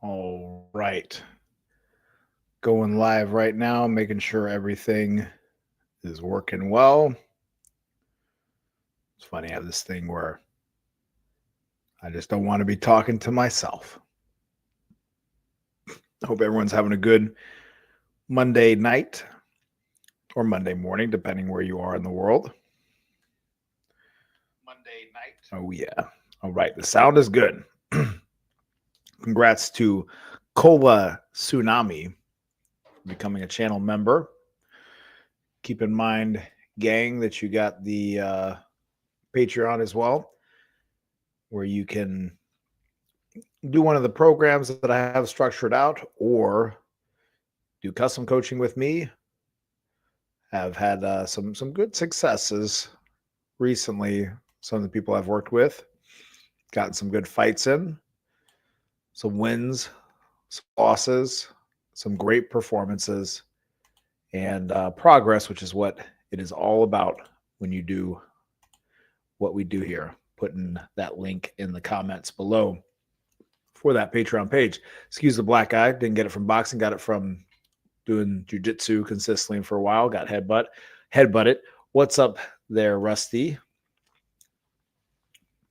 All right. Going live right now, making sure everything is working well. It's funny, I have this thing where I just don't want to be talking to myself. Hope everyone's having a good Monday night or Monday morning, depending where you are in the world. Monday night. Oh, yeah. All right. The sound is good. Congrats to Kola Tsunami becoming a channel member. Keep in mind, gang, that you got the Patreon as well, where you can do one of the programs that I have structured out or do custom coaching with me. Have had some good successes recently. Some of the people I've worked with gotten some good fights in, some wins, some losses, some great performances, and progress, which is what it is all about when you do what we do here. Putting that link in the comments below for that Patreon page. Excuse the black eye. Didn't get it from boxing. Got it from doing jiu-jitsu consistently for a while. Got headbutted. What's up there, Rusty?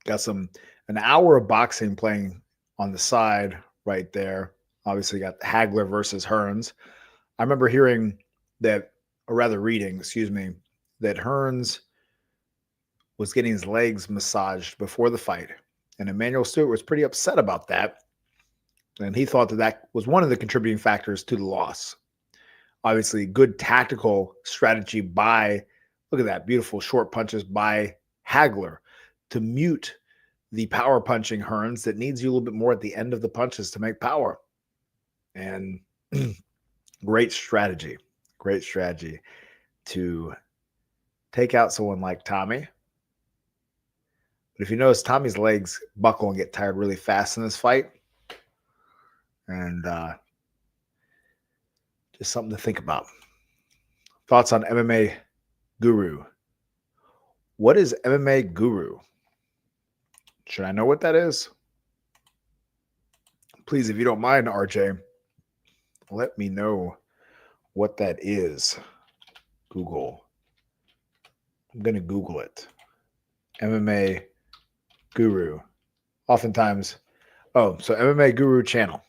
Got an hour of boxing playing on the side right there. Obviously got Hagler versus Hearns. I remember hearing that, or rather reading, that Hearns was getting his legs massaged before the fight. And Emmanuel Stewart was pretty upset about that. And he thought that was one of the contributing factors to the loss. Obviously, good tactical strategy by, look at that, beautiful short punches by Hagler to mute the power punching Hearns that needs you a little bit more at the end of the punches to make power. And great strategy to take out someone like Tommy. But if you notice, Tommy's legs buckle and get tired really fast in this fight. And just something to think about. Thoughts on MMA Guru? What is MMA Guru? Should I know what that is? Please, if you don't mind, RJ, let me know what that is. Google. I'm going to Google it. MMA Guru. Oftentimes, so MMA Guru channel.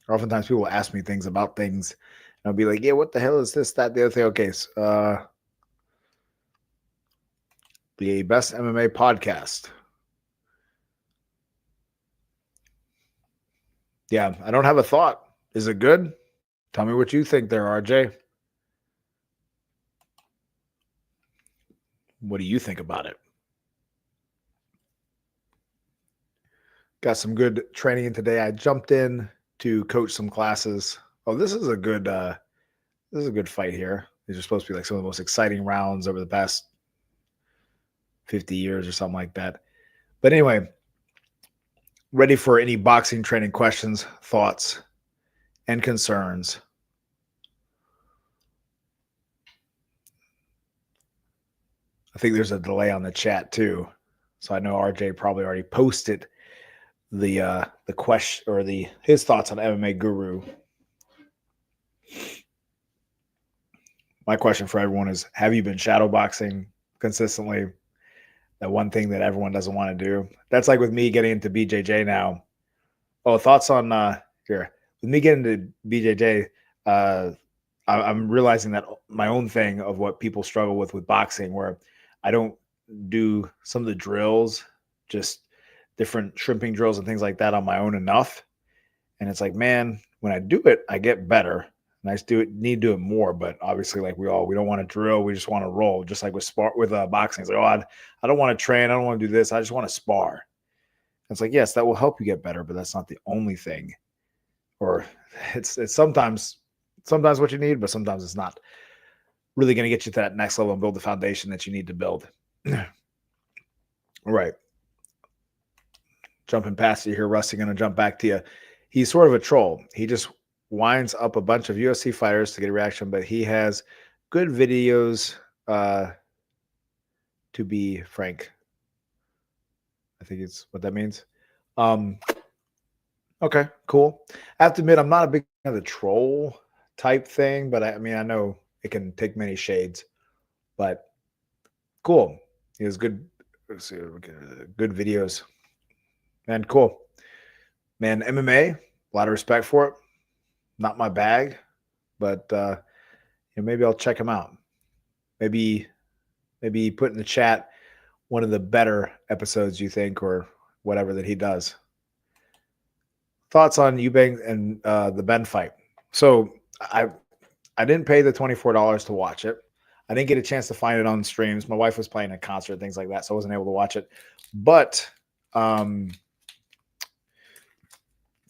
Oftentimes people ask me things about things, and I'll be like, yeah, what the hell is this, that, the other thing? Okay, so, the best MMA podcast. Yeah, I don't have a thought. Is it good? Tell me what you think there, RJ. What do you think about it? Got some good training in today. I jumped in to coach some classes. Oh, this is a good fight here. These are supposed to be like some of the most exciting rounds over the past 50 years or something like that. But anyway, ready for any boxing training questions, thoughts, and concerns. I think there's a delay on the chat too. So I know RJ probably already posted the question or his thoughts on MMA Guru. My question for everyone is, have you been shadowboxing consistently? That one thing that everyone doesn't want to do. That's like with me getting into BJJ now. Oh, thoughts on here. With me getting into BJJ, I'm realizing that my own thing of what people struggle with boxing, where I don't do some of the drills, just different shrimping drills and things like that on my own enough. And it's like, man, when I do it, I get better. And I need to do it more. But obviously, like we don't want to drill. We just want to roll. Just like with boxing. It's like, I don't want to train. I don't want to do this. I just want to spar. It's like, yes, that will help you get better, but that's not the only thing. Or it's sometimes what you need, but sometimes it's not really going to get you to that next level and build the foundation that you need to build. All right. Jumping past you here, Rusty, going to jump back to you. He's sort of a troll. He just winds up a bunch of UFC fighters to get a reaction, but he has good videos, to be frank. I think it's what that means. Okay, cool. I have to admit, I'm not a big fan of the troll type thing, but I mean, I know it can take many shades, but cool. He has good, let's see, good videos. Man, cool. Man, MMA, a lot of respect for it. Not my bag, but maybe I'll check him out. Maybe, maybe put in the chat one of the better episodes you think, or whatever that he does. Thoughts on Eubank and the Ben fight? So I didn't pay the $24 to watch it. I didn't get a chance to find it on streams. My wife was playing a concert, things like that, so I wasn't able to watch it. But from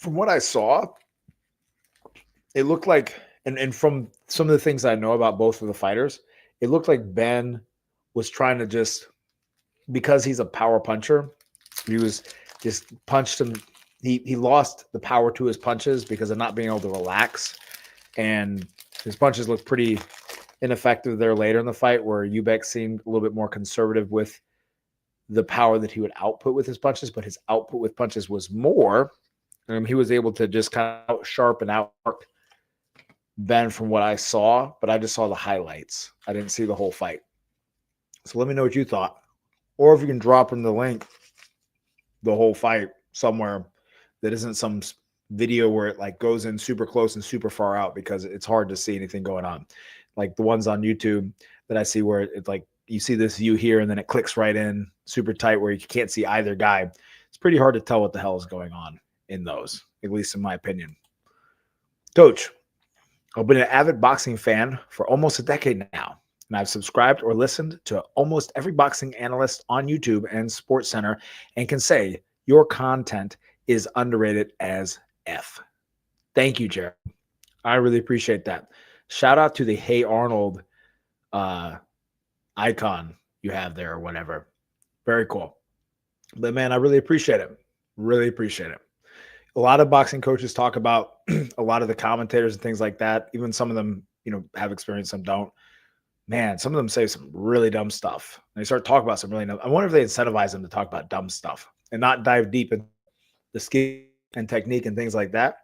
what I saw, it looked like, and from some of the things I know about both of the fighters, it looked like Ben was trying to just, because he's a power puncher, he was just punched him. He lost the power to his punches because of not being able to relax, and his punches looked pretty ineffective there later in the fight, where Eubank seemed a little bit more conservative with the power that he would output with his punches, but his output with punches was more. He was able to just kind of out-sharp and out-work Ben from what I saw, but I just saw the highlights. I didn't see the whole fight. So let me know what you thought. Or if you can drop in the link, the whole fight somewhere that isn't some video where it like goes in super close and super far out, because it's hard to see anything going on. Like the ones on YouTube that I see where it's like you see this view here and then it clicks right in super tight where you can't see either guy. It's pretty hard to tell what the hell is going on in those, at least in my opinion. Coach, I've been an avid boxing fan for almost a decade now, and I've subscribed or listened to almost every boxing analyst on YouTube and SportsCenter, and can say your content is underrated as F. Thank you, Jared. I really appreciate that. Shout out to the Hey Arnold icon you have there or whatever. Very cool. But man, I really appreciate it. Really appreciate it. A lot of boxing coaches talk about a lot of the commentators and things like that. Even some of them, have experience, some don't. Man, some of them say some really dumb stuff. They start talking about some really dumb. I wonder if they incentivize them to talk about dumb stuff and not dive deep in the skill and technique and things like that,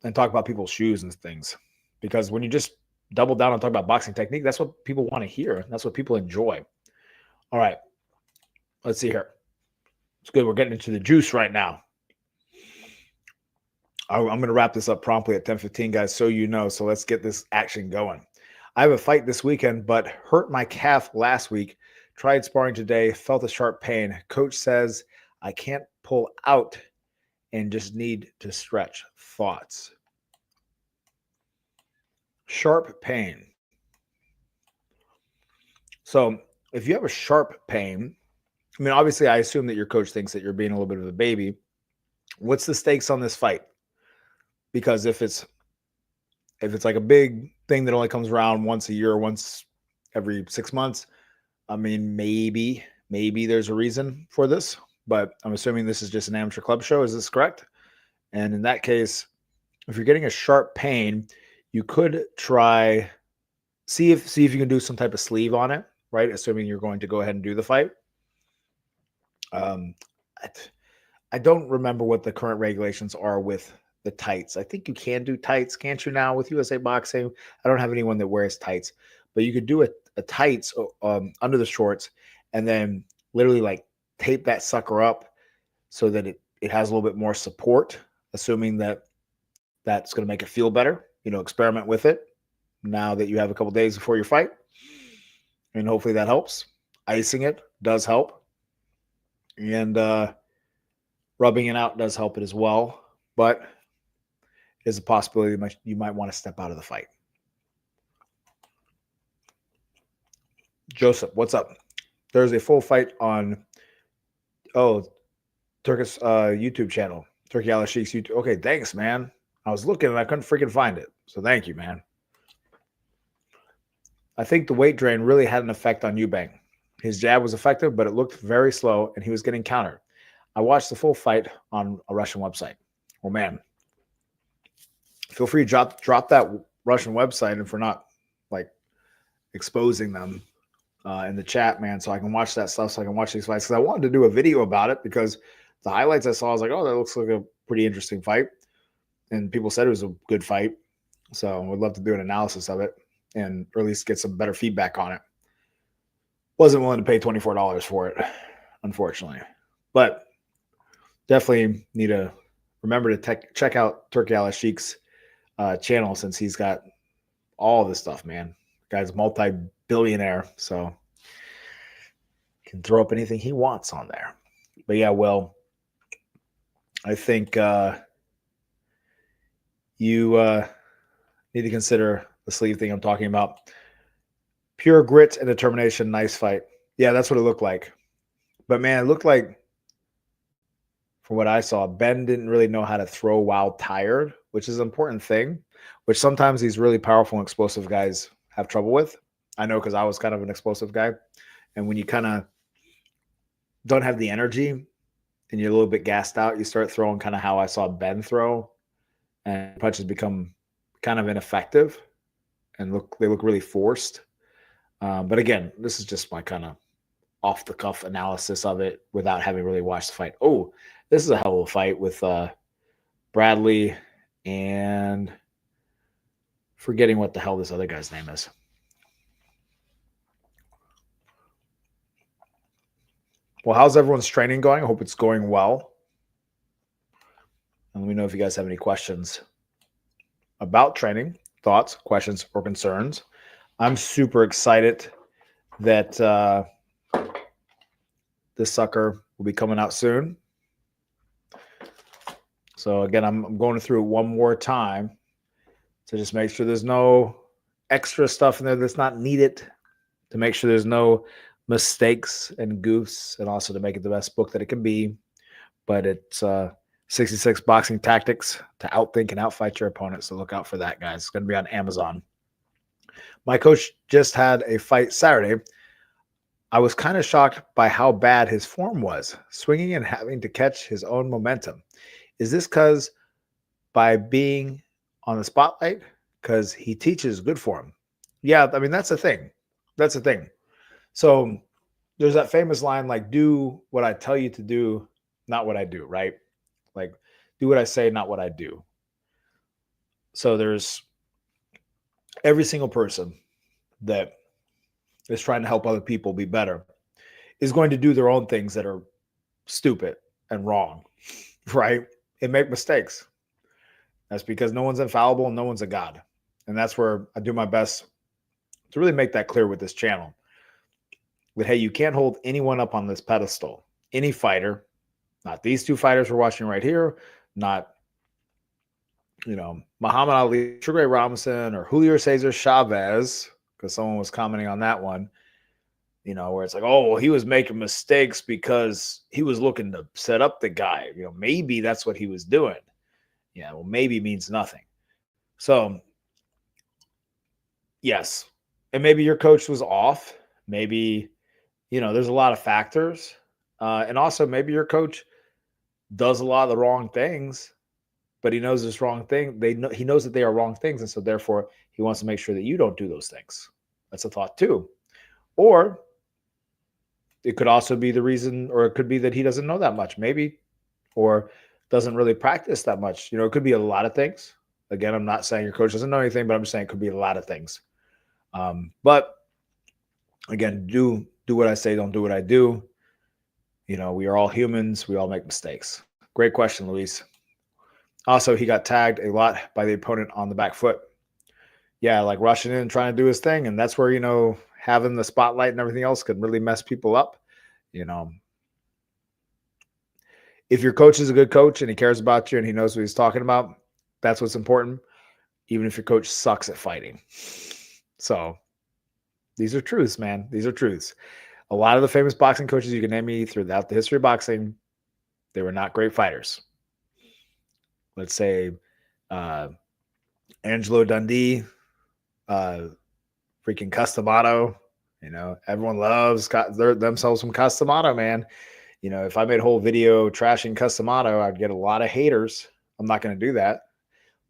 and talk about people's shoes and things. Because when you just double down and talk about boxing technique, that's what people want to hear. That's what people enjoy. All right. Let's see here. It's good. We're getting into the juice right now. I'm going to wrap this up promptly at 10:15, guys, so you know. So let's get this action going. I have a fight this weekend, but hurt my calf last week. Tried sparring today, felt a sharp pain. Coach says I can't pull out and just need to stretch. Thoughts? Sharp pain. So if you have a sharp pain, I mean, obviously, I assume that your coach thinks that you're being a little bit of a baby. What's the stakes on this fight? Because if it's like a big thing that only comes around once a year, once every 6 months, I mean, maybe there's a reason for this, but I'm assuming this is just an amateur club show. Is this correct? And in that case, if you're getting a sharp pain, you could try see if you can do some type of sleeve on it, right? Assuming you're going to go ahead and do the fight. I don't remember what the current regulations are with the tights. I think you can do tights, can't you, now with USA Boxing? I don't have anyone that wears tights, but you could do a tights under the shorts and then literally like tape that sucker up so that it has a little bit more support, assuming that that's going to make it feel better. Experiment with it now that you have a couple days before your fight, and hopefully that helps. Icing it does help, and rubbing it out does help it as well, but there's a possibility you might want to step out of the fight. Joseph, what's up? There's a full fight on Turkish YouTube channel, Turkey Al Sheikh's YouTube. Okay, thanks, man. I was looking and I couldn't freaking find it, so thank you, man. I think the weight drain really had an effect on Eubank. His jab was effective, but it looked very slow, and he was getting countered. I watched the full fight on a Russian website. Well, man, feel free to drop that Russian website, and for not like exposing them in the chat, man, so I can watch that stuff, so I can watch these fights. Because I wanted to do a video about it because the highlights I saw, I was like, oh, that looks like a pretty interesting fight. And people said it was a good fight. So I would love to do an analysis of it and or at least get some better feedback on it. Wasn't willing to pay $24 for it, unfortunately. But definitely need to remember to check out Turki Al-Ashik's channel, since he's got all this stuff, man. The guy's multi-billionaire, so can throw up anything he wants on there. But yeah, well, I think you need to consider the sleeve thing I'm talking about. Pure grit and determination, nice fight. Yeah, that's what it looked like. But man, it looked like, from what I saw, Ben didn't really know how to throw while tired, which is an important thing, which sometimes these really powerful and explosive guys have trouble with. I know, because I was kind of an explosive guy. And when you kind of don't have the energy and you're a little bit gassed out, you start throwing kind of how I saw Ben throw, and punches become kind of ineffective and they look really forced. But again, this is just my kind of off the cuff analysis of it without having really watched the fight. Oh, this is a hell of a fight with Bradley and forgetting what the hell this other guy's name is. Well, how's everyone's training going? I hope it's going well. And let me know if you guys have any questions about training, thoughts, questions, or concerns. I'm super excited that this sucker will be coming out soon. So again, I'm going through it one more time to just make sure there's no extra stuff in there that's not needed, to make sure there's no mistakes and goofs, and also to make it the best book that it can be. But it's 66 boxing tactics to outthink and outfight your opponent. So look out for that, guys. It's going to be on Amazon. My coach just had a fight Saturday. I was kind of shocked by how bad his form was, swinging and having to catch his own momentum. Is this because by being on the spotlight? Because he teaches good form. Yeah, I mean, that's the thing. That's the thing. So there's that famous line, like, do what I tell you to do, not what I do, right? Like, do what I say, not what I do. So there's every single person that is trying to help other people be better is going to do their own things that are stupid and wrong, right? And make mistakes. That's because no one's infallible and no one's a god. And that's where I do my best to really make that clear with this channel. That, hey, you can't hold anyone up on this pedestal. Any fighter, not these two fighters we're watching right here, not, Muhammad Ali, Sugar Ray Robinson, or Julio Cesar Chavez, because someone was commenting on that one, where it's like, oh, well, he was making mistakes because he was looking to set up the guy. Maybe that's what he was doing. Yeah, well, maybe means nothing. So, yes. And maybe your coach was off. Maybe, there's a lot of factors. And also maybe your coach does a lot of the wrong things, but he knows this wrong thing. He knows that they are wrong things. And so therefore he wants to make sure that you don't do those things. That's a thought too. Or it could also be the reason, or it could be that he doesn't know that much, maybe, or doesn't really practice that much. It could be a lot of things. Again, I'm not saying your coach doesn't know anything, but I'm just saying it could be a lot of things. But again, do what I say, don't do what I do. We are all humans. We all make mistakes. Great question, Luis. Also, he got tagged a lot by the opponent on the back foot. Yeah, like rushing in and trying to do his thing. And that's where, having the spotlight and everything else could really mess people up. If your coach is a good coach and he cares about you and he knows what he's talking about, that's what's important, even if your coach sucks at fighting. So these are truths, man. These are truths. A lot of the famous boxing coaches you can name me throughout the history of boxing, they were not great fighters. Let's say Angelo Dundee, freaking Cus D'Amato. Everyone loves themselves some Cus D'Amato, man. If I made a whole video trashing Cus D'Amato, I'd get a lot of haters. I'm not going to do that.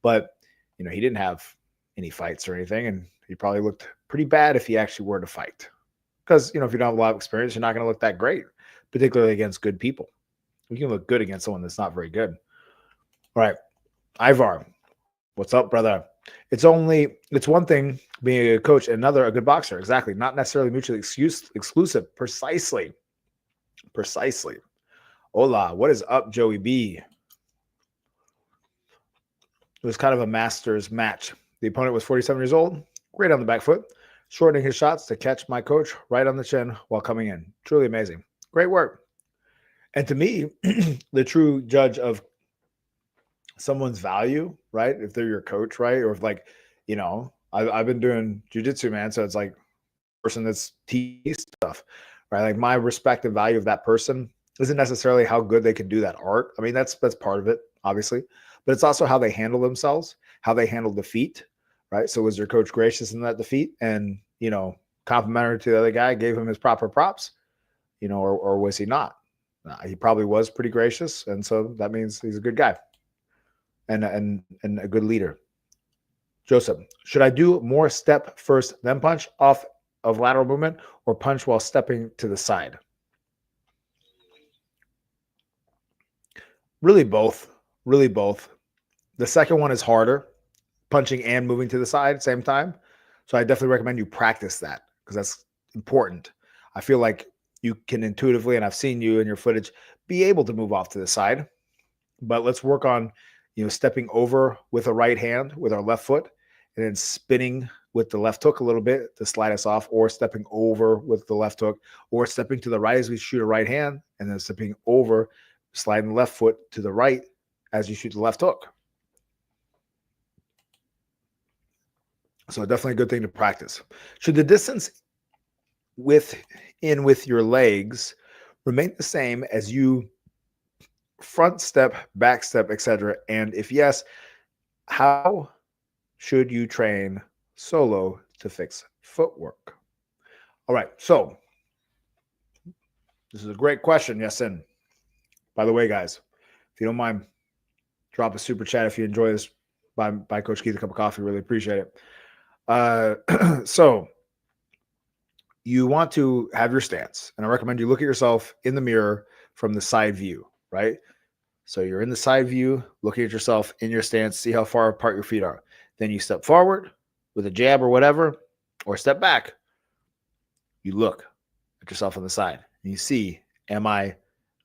But, he didn't have any fights or anything, and he probably looked pretty bad if he actually were to fight. Because, if you don't have a lot of experience, you're not going to look that great, particularly against good people. You can look good against someone that's not very good. All right. Ivar, what's up, brother? It's one thing being a coach, another a good boxer. Exactly. Not necessarily mutually exclusive. Precisely. Hola, what is up, Joey B? It was kind of a master's match. The opponent was 47 years old, great on the back foot, shortening his shots to catch my coach right on the chin while coming in. Truly amazing. Great work. And to me, the true judge of someone's value, right? If they're your coach, right? Or if like, I've been doing jujitsu, man. So it's like person that's teaching stuff, right? Like my respect and value of that person isn't necessarily how good they can do that art. I mean, that's part of it, obviously, but it's also how they handle themselves, how they handle defeat, right? So was your coach gracious in that defeat and, complimentary to the other guy, gave him his proper props, or was he not? He probably was pretty gracious. And so that means he's a good guy and a good leader. Joseph, should I do more step first, then punch off of lateral movement or punch while stepping to the side? Really both. The second one is harder, punching and moving to the side at the same time. So I definitely recommend you practice that because that's important. I feel like you can intuitively, and I've seen you in your footage, be able to move off to the side. But let's work on, stepping over with a right hand with our left foot and then spinning with the left hook a little bit to slide us off, or stepping over with the left hook, or stepping to the right as we shoot a right hand, and then stepping over, sliding the left foot to the right as you shoot the left hook. So definitely a good thing to practice. Should the distance with your legs remain the same as you front step, back step, etc.? And if yes, how should you train solo to fix footwork? All right, so this is a great question, Yasin. By the way, guys, if you don't mind, drop a super chat if you enjoy this. Buy Coach Keith a cup of coffee. Really appreciate it. So you want to have your stance, and I recommend you look at yourself in the mirror from the side view, right? So you're in the side view, looking at yourself in your stance, see how far apart your feet are. Then you step forward with a jab or whatever, or step back. You look at yourself on the side and you see, am I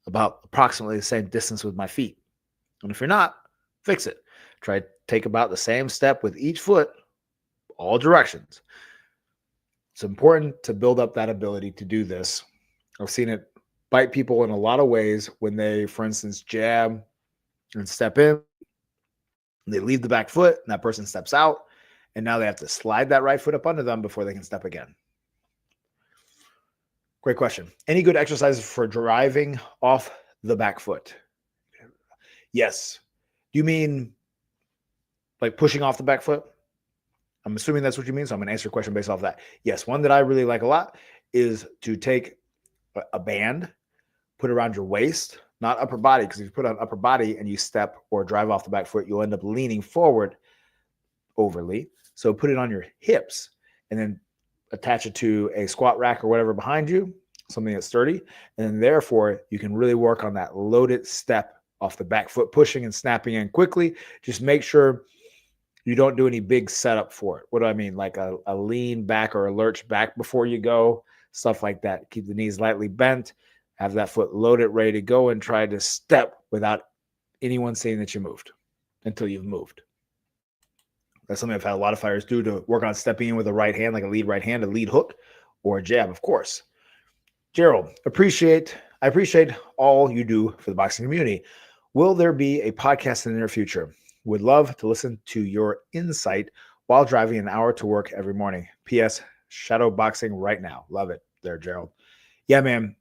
about approximately the same distance with my feet? And if you're not, fix it. Try to take about the same step with each foot, all directions. It's important to build up that ability to do this. I've seen it bite people in a lot of ways when they, for instance, jab and step in. They leave the back foot and that person steps out. And now they have to slide that right foot up under them before they can step again. Great question. Any good exercises for driving off the back foot? Yes. Do you mean like pushing off the back foot? I'm assuming that's what you mean. So I'm going to answer your question based off of that. Yes. One that I really like a lot is to take a band, put it around your waist, not upper body, because if you put on upper body and you step or drive off the back foot, you'll end up leaning forward overly. So put it on your hips and then attach it to a squat rack or whatever behind you, something that's sturdy. And then therefore you can really work on that loaded step off the back foot, pushing and snapping in quickly. Just make sure you don't do any big setup for it. What do I mean? Like a lean back or a lurch back before you go, stuff like that. Keep the knees lightly bent, have that foot loaded, ready to go, and try to step without anyone saying that you moved until you've moved. That's something I've had a lot of fighters do to work on stepping in with a right hand, like a lead right hand, a lead hook, or a jab, of course. Gerald, I appreciate all you do for the boxing community. Will there be a podcast in the near future? Would love to listen to your insight while driving an hour to work every morning. P.S. Shadow boxing right now. Love it there, Gerald. Yeah, man.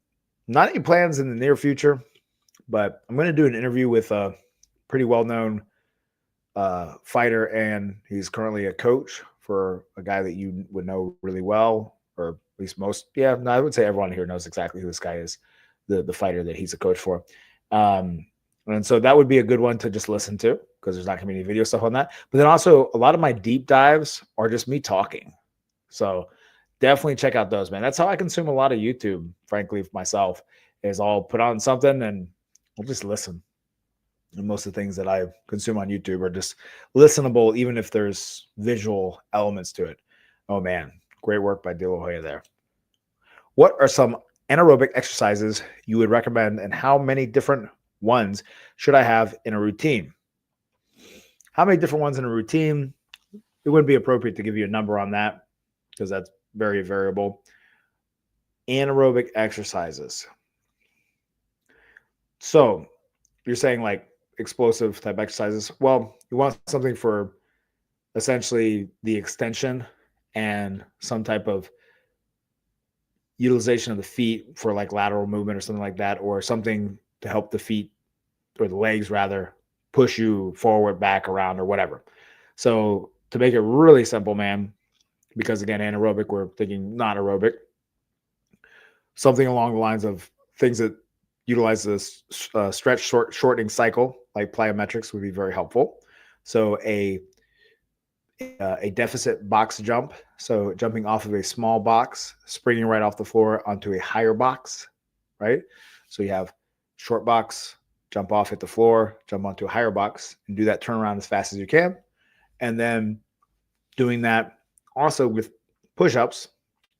Not any plans in the near future, but I'm going to do an interview with a pretty well-known fighter, and he's currently a coach for a guy that you would know really well, or at least most. Yeah, no, I would say everyone here knows exactly who this guy is, the fighter that he's a coach for. And so that would be a good one to just listen to because there's not going to be any video stuff on that. But then also a lot of my deep dives are just me talking. So definitely check out those, man. That's how I consume a lot of YouTube, frankly, for myself, is I'll put on something and I'll just listen. And most of the things that I consume on YouTube are just listenable, even if there's visual elements to it. Oh man, great work by De La Hoya there. What are some anaerobic exercises you would recommend, and how many different ones should I have in a routine? How many different ones in a routine? It wouldn't be appropriate to give you a number on that because that's very variable. Anaerobic exercises. So you're saying like explosive type exercises. Well, you want something for essentially the extension and some type of utilization of the feet for like lateral movement or something like that, or something to help the feet or the legs rather push you forward, back, around, or whatever. So to make it really simple, man, because again, anaerobic, we're thinking non-aerobic, something along the lines of things that utilize this stretch shortening cycle, like plyometrics, would be very helpful. So a deficit box jump, so jumping off of a small box, springing right off the floor onto a higher box, right? So you have short box, jump off, hit the floor, jump onto a higher box, and do that turnaround as fast as you can. And then doing that also with push-ups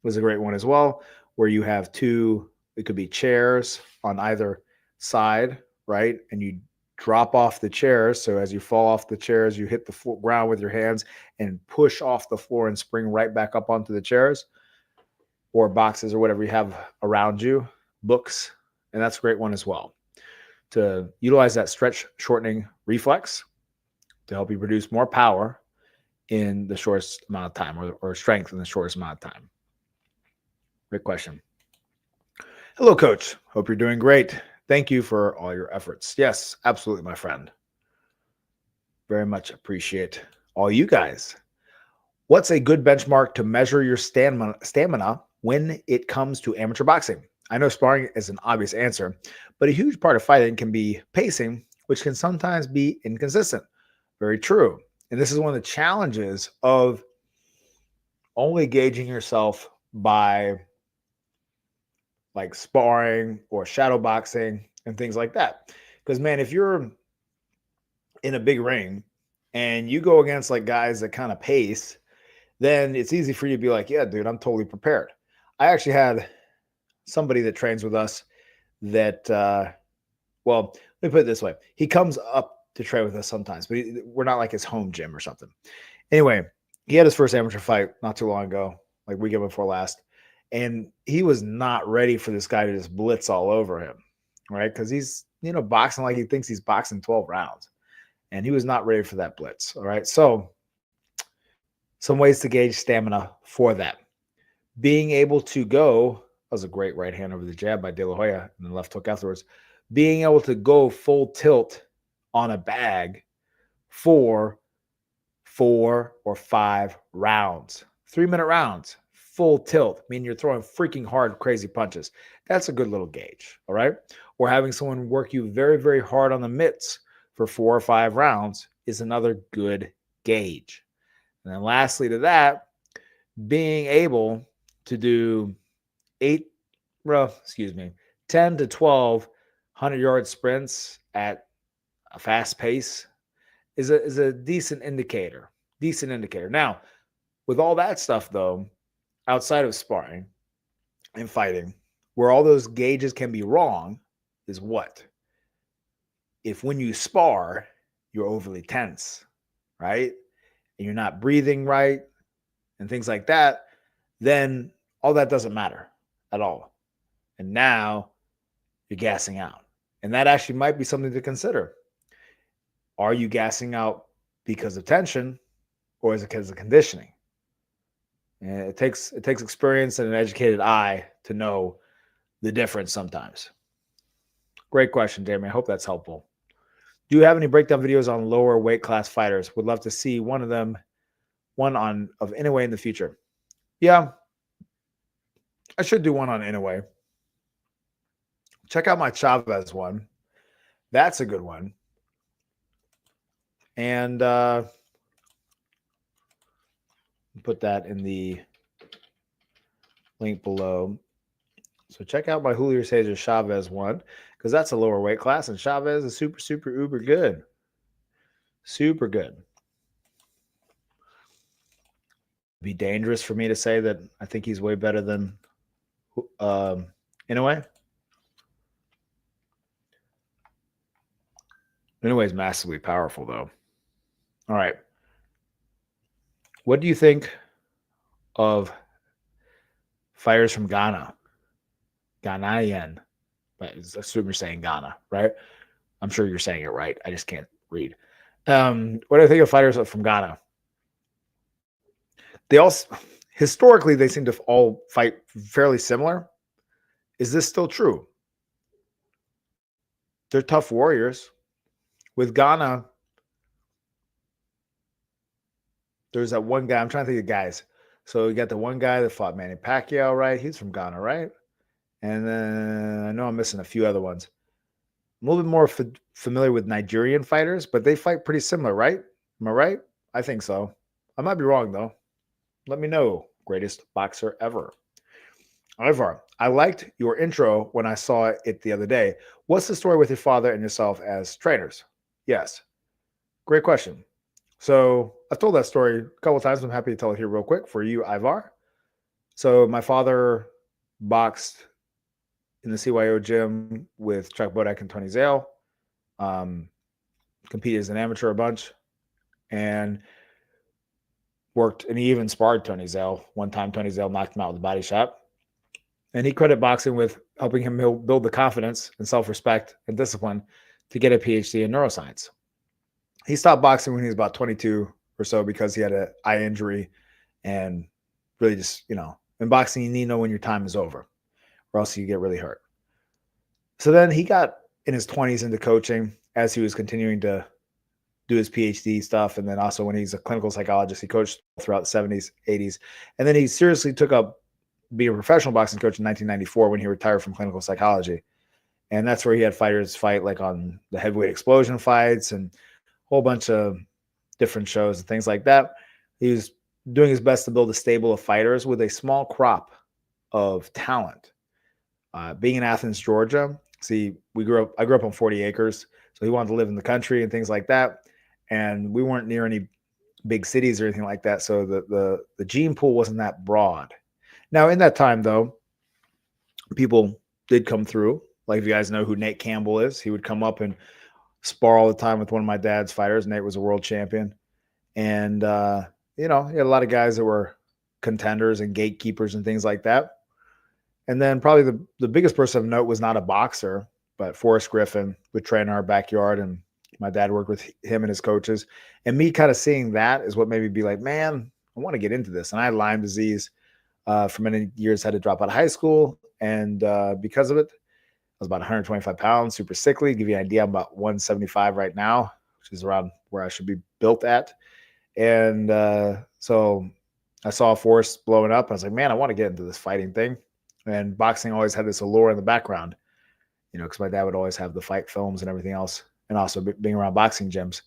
was a great one as well, where you have two, it could be chairs on either side, right? And you drop off the chairs. So as you fall off the chairs, you hit the ground with your hands and push off the floor and spring right back up onto the chairs or boxes or whatever you have around you, books. And that's a great one as well, to utilize that stretch shortening reflex to help you produce more power in the shortest amount of time, or strength in the shortest amount of time. Great question. Hello, Coach. Hope you're doing great. Thank you for all your efforts. Yes, absolutely, my friend. Very much appreciate all you guys. What's a good benchmark to measure your stamina when it comes to amateur boxing? I know sparring is an obvious answer, but a huge part of fighting can be pacing, which can sometimes be inconsistent. Very true. And this is one of the challenges of only gauging yourself by like sparring or shadow boxing and things like that. Because man, if you're in a big ring and you go against like guys that kind of pace, then it's easy for you to be like, yeah, dude, I'm totally prepared. I actually had somebody that trains with us that, well, let me put it this way. He comes up to train with us sometimes, but we're not like his home gym or something. Anyway, he had his first amateur fight not too long ago, like weekend before last. And he was not ready for this guy to just blitz all over him, right? Because he's, boxing like he thinks he's boxing 12 rounds. And he was not ready for that blitz. All right. So some ways to gauge stamina for that. Being able to go, that was a great right hand over the jab by De La Hoya and then left hook afterwards. Being able to go full tilt on a bag for 4 or 5 rounds, 3-minute rounds, full tilt, meaning you're throwing freaking hard, crazy punches. That's a good little gauge. All right. Or having someone work you very, very hard on the mitts for 4 or 5 rounds is another good gauge. And then lastly to that, being able to do 10 to 12 100-yard sprints at a fast pace is a decent indicator. Now, with all that stuff, though, outside of sparring and fighting, where all those gauges can be wrong is what? If when you spar, you're overly tense, right? And you're not breathing right and things like that, then all that doesn't matter at all. And now you're gassing out. And that actually might be something to consider. Are you gassing out because of tension, or is it because of conditioning? And it takes experience and an educated eye to know the difference sometimes. Great question, Damien. I hope that's helpful. Do you have any breakdown videos on lower weight class fighters? Would love to see one of Inoue in the future. Yeah, I should do one on Inoue. Check out my Chavez one. That's a good one. And put that in the link below. So check out my Julio Cesar Chavez one. because that's a lower weight class, and Chavez is super, super, uber good. Super good. Be dangerous for me to say that I think he's way better than Inoue. Inoue is massively powerful, though. All right. What do you think of fighters from Ghana? Ghanaian. But I assume you're saying Ghana, right? I'm sure you're saying it right. I just can't read. What do I think of fighters from Ghana? They all, historically, they seem to all fight fairly similar. Is this still true? They're tough warriors. With Ghana, there's that one guy. I'm trying to think of guys. So you got the one guy that fought Manny Pacquiao, right? He's from Ghana, right? And then I know I'm missing a few other ones. I'm a little bit more familiar with Nigerian fighters, but they fight pretty similar, right? Am I right? I think so. I might be wrong, though. Let me know. Greatest boxer ever. Ivar, I liked your intro when I saw it the other day. What's the story with your father and yourself as trainers? Yes. Great question. So I've told that story a couple of times. I'm happy to tell it here real quick for you, Ivar. So my father boxed in the CYO gym with Chuck Bodak and Tony Zale. Competed as an amateur a bunch and worked, and he even sparred Tony Zale. One time Tony Zale knocked him out with a body shot. And he credited boxing with helping him build the confidence and self-respect and discipline to get a PhD in neuroscience. He stopped boxing when he was about 22 or so because he had an eye injury and really just, in boxing, you need to know when your time is over or else you get really hurt. So then he got in his 20s into coaching as he was continuing to do his PhD stuff. And then also when he's a clinical psychologist, he coached throughout the 70s, 80s. And then he seriously took up being a professional boxing coach in 1994 when he retired from clinical psychology. And that's where he had fighters fight like on the Heavyweight Explosion fights and a whole bunch of different shows and things like that. He was doing his best to build a stable of fighters with a small crop of talent. Being in Athens, Georgia, I grew up on 40 acres. So he wanted to live in the country and things like that. And we weren't near any big cities or anything like that. So the gene pool wasn't that broad. Now, in that time, though, people did come through. Like, if you guys know who Nate Campbell is, he would come up and spar all the time with one of my dad's fighters. Nate was a world champion. And, he had a lot of guys that were contenders and gatekeepers and things like that. And then probably the biggest person of note was not a boxer, but Forrest Griffin would train in our backyard. And my dad worked with him and his coaches. And me kind of seeing that is what made me be like, man, I want to get into this. And I had Lyme disease. For many years, had to drop out of high school. And because of it, I was about 125 pounds, super sickly. Give you an idea, I'm about 175 right now, which is around where I should be built at. And so I saw Forrest blowing up. I was like, man, I want to get into this fighting thing. And boxing always had this allure in the background, because my dad would always have the fight films and everything else, and also being around boxing gyms.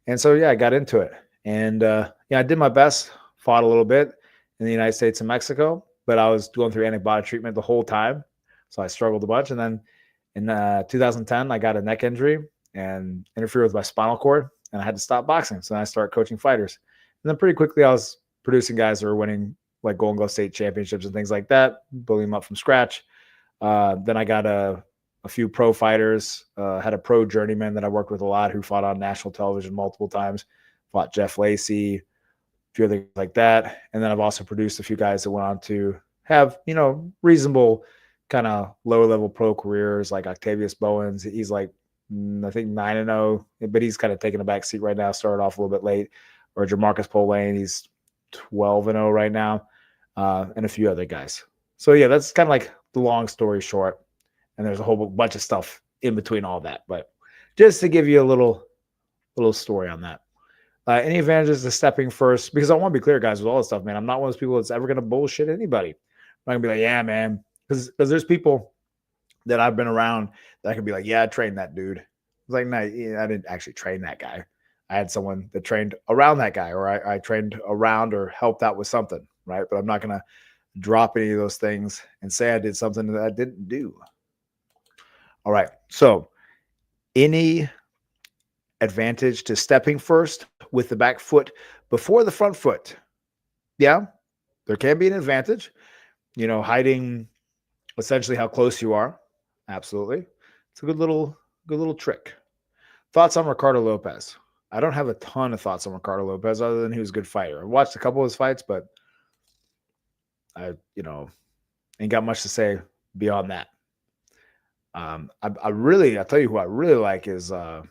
And so, yeah, I got into it. And, I did my best, fought a little bit in the United States and Mexico, but I was going through antibiotic treatment the whole time. So I struggled a bunch. And then in 2010, I got a neck injury and interfered with my spinal cord, and I had to stop boxing. So then I started coaching fighters. And then pretty quickly, I was producing guys that were winning like Golden Glove State championships and things like that, building them up from scratch. Then I got a few pro fighters, had a pro journeyman that I worked with a lot who fought on national television multiple times, fought Jeff Lacey, few other things like that. And then I've also produced a few guys that went on to have, reasonable kind of lower level pro careers, like Octavius Bowens. He's like, I think 9-0, but he's kind of taking a back seat right now, started off a little bit late. Or Jamarcus Polane, he's 12-0 right now, and a few other guys. So yeah, that's kind of like the long story short. And there's a whole bunch of stuff in between all that. But just to give you a little story on that. Any advantages to stepping first? Because I want to be clear, guys, with all this stuff, man. I'm not one of those people that's ever going to bullshit anybody. I'm not going to be like, yeah, man. Because there's people that I've been around that I can be like, yeah, I trained that dude. It's like, no, I didn't actually train that guy. I had someone that trained around that guy, or I trained around or helped out with something, right? But I'm not going to drop any of those things and say I did something that I didn't do. All right. So, any advantage to stepping first with the back foot before the front foot? Yeah, there can be an advantage. Hiding essentially how close you are. Absolutely. It's a good little trick. Thoughts on Ricardo Lopez? I don't have a ton of thoughts on Ricardo Lopez other than he was a good fighter. I watched a couple of his fights, but I, ain't got much to say beyond that. I'll tell you who I really like is it's